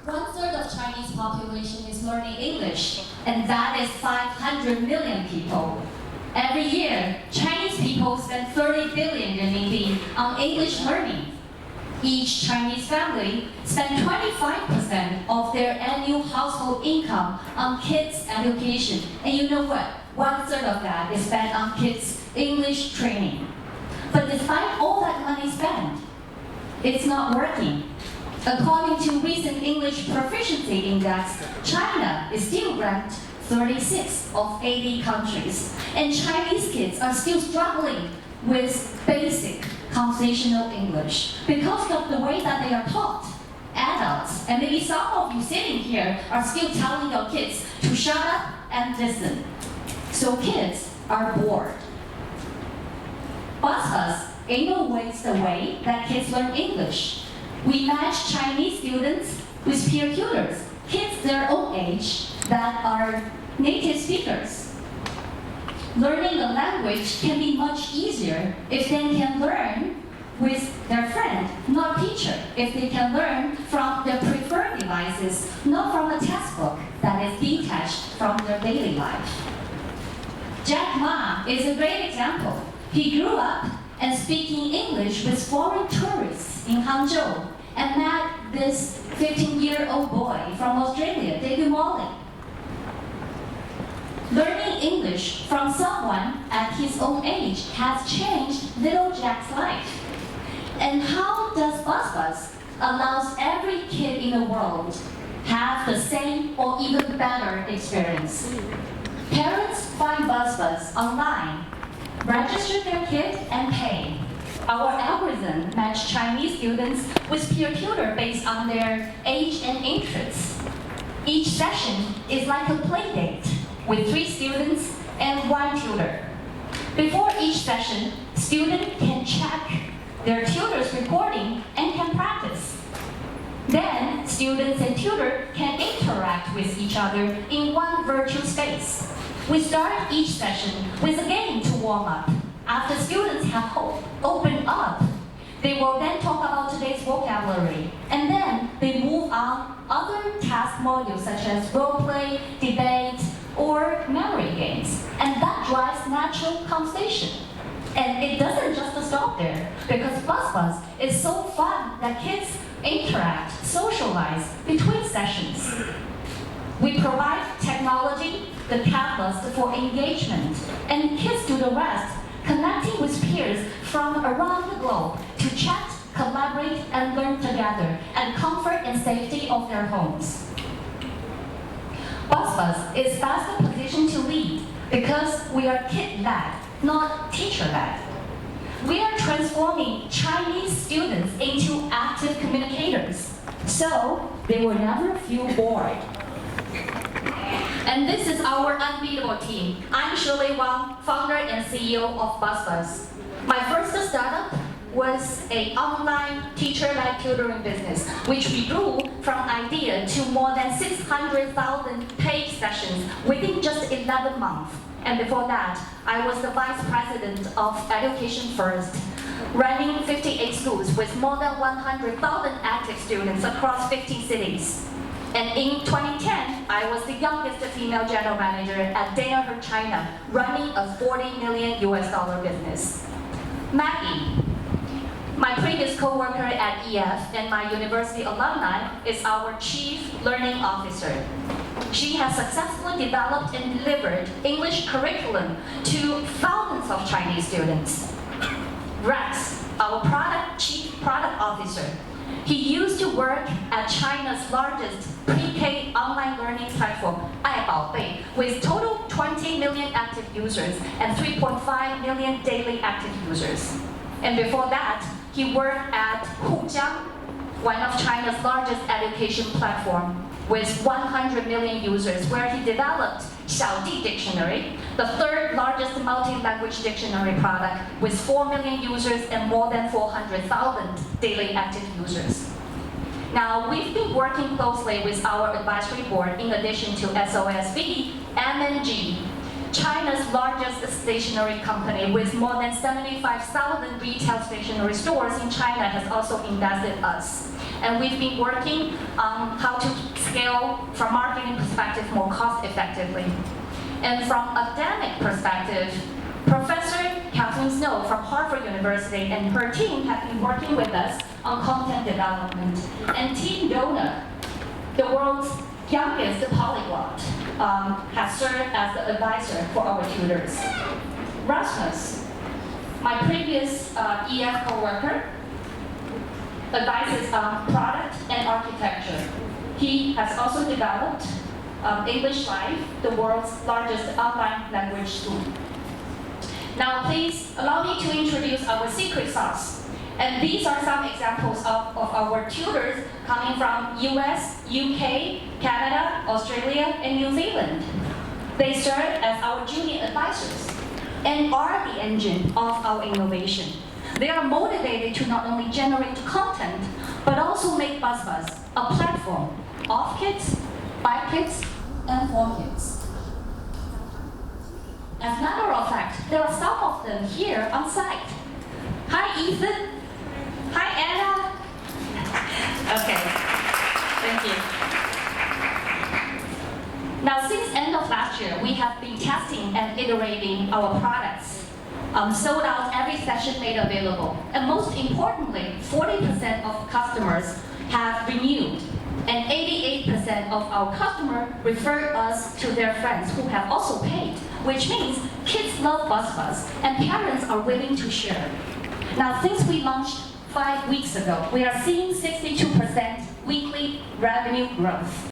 1/3 of Chinese population is learning English, and that is 500 million people. Every year, Chinese people spend 30 billion RMB on English learning. Each Chinese family spends 25% of their annual household income on kids' education. And you know what? 1/3 of that is spent on kids' English training. But despite all that money spent, it's not working. According to recent English Proficiency Index, China is still ranked 36 of 80 countries. And Chinese kids are still struggling with basic conversational English because of the way that they are taught. Adults, and maybe some of you sitting here, are still telling your kids to shut up and listen. So kids are bored. BuzzBuzz innovates the way that kids learn English. We match Chinese students with peer tutors, kids their own age that are native speakers. Learning a language can be much easier if they can learn with their friend, not teacher. If they can learn from their preferred devices, not from a textbook that is detached from their daily life. Jack Ma is a great example. He grew up and speaking English with foreign tourists in Hangzhou and met this 15-year-old boy from Australia, David Molly. Learning English from someone at his own age has changed little Jack's life. And how does BuzzBuzz allows every kid in the world have the same or even better experience? Parents find BuzzBuzz online, register their kid, and pay. Our algorithm matches Chinese students with peer tutor based on their age and interests. Each session is like a play date with 3 students and 1 tutor. Before each session, students can check their tutor's recording and can practice. Then, students and tutor can interact with each other in one virtual space. We start each session with a game to warm up. After students have opened up, they will then talk about today's vocabulary, and then they move on other task modules such as role play, debate, or memory games, and that drives natural conversation. And it doesn't just stop there, because BuzzBuzz is so fun that kids interact, socialize between sessions. We provide technology, the catalyst for engagement, and kids do the rest, connecting with peers from around the globe to chat, collaborate, and learn together at comfort and safety of their homes. BuzzBuzz is best positioned to lead because we are kid-led, not teacher-led. We are transforming Chinese students into active communicators, so they will never feel bored. And this is our unbeatable team. I'm Shirley Wang, founder and CEO of BuzzBuzz. My first startup was an online teacher-led tutoring business, which we grew from idea to more than 600,000 paid sessions within just 11 months. And before that, I was the vice president of Education First, running 58 schools with more than 100,000 active students across 15 cities. And in 2010, I was the youngest female general manager at Danaher China, running a $40 million business. Maggie, my previous co-worker at EF and my university alumni, is our Chief Learning Officer. She has successfully developed and delivered English curriculum to thousands of Chinese students. Rex, our Chief Product Officer. He used to work at China's largest pre-K online learning platform, Aibaobei, with total 20 million active users and 3.5 million daily active users. And before that, he worked at Hujiang, one of China's largest education platform, with 100 million users, where he developed Xiaodi Dictionary, the 3rd largest multi-language dictionary product, with 4 million users and more than 400,000 daily active users. Now, we've been working closely with our advisory board in addition to SOSV, M&G, China's largest stationery company with more than 75,000 retail stationery stores in China, has also invested us. And we've been working on how to scale from marketing perspective more cost effectively. And from academic perspective, Professor Kathleen Snow from Harvard University and her team have been working with us on content development. And Team Dona, the world's youngest polyglot, has served as the advisor for our tutors. Rasmus, my previous EF coworker, advises on product and architecture. He has also developed English Live, the world's largest online language school. Now please allow me to introduce our secret sauce. And these are some examples of our tutors coming from US, UK, Canada, Australia, and New Zealand. They serve as our junior advisors and are the engine of our innovation. They are motivated to not only generate content, but also make BuzzBuzz a platform of kids, by kids, and for kids. As a matter of fact, there are some of them here on site. Hi, Ethan. Hi, Anna. Okay, thank you. Now, since end of last year, we have been testing and iterating our products. Sold out every session made available. And most importantly, 40% of customers have renewed. And 88% of our customers referred us to their friends who have also paid, which means kids love BuzzBuzz and parents are willing to share. Now, since we launched 5 weeks ago, we are seeing 62% weekly revenue growth.